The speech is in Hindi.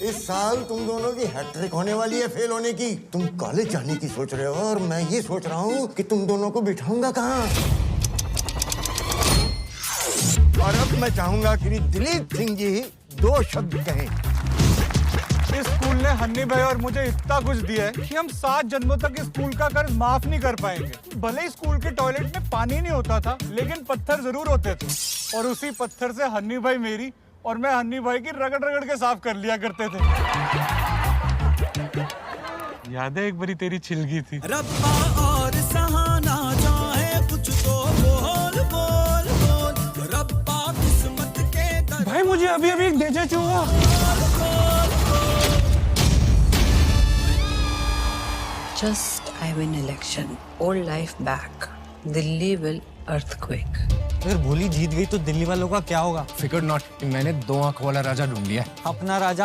इस साल तुम दोनों की हैट्रिक होने वाली है फेल होने की। तुम कॉलेज जाने की सोच रहे हो और मैं ये सोच रहा हूँ कि तुम दोनों को बिठाऊंगा कहाँ। और अब मैं चाहूंगा कि दिलीप सिंह जी 2 शब्द कहें। इस स्कूल ने हन्नी भाई और मुझे इतना कुछ दिया है कि हम 7 जन्मों तक इस स्कूल का कर्ज माफ नहीं कर पाएंगे। भले ही स्कूल के टॉयलेट में पानी नहीं होता था, लेकिन पत्थर जरूर होते थे और उसी पत्थर से हन्नी भाई मेरी और मैं हन्नी भाई की रगड़ रगड़ के साफ कर लिया करते थे। याद है एक बारी तेरी छिलगी थी। रब्बा और सहाना चाहे कुछ तो बोल बोल बोल, रब्बा किस्मत के भाई मुझे अभी अभी एक डेजा हुआ। Just I win election, old life back. Delhi will earthquake. अगर भोली जीत गई तो दिल्ली वालों का क्या होगा? फिकर नॉट, मैंने 2 आंख वाला राजा ढूंढ लिया। अपना राजा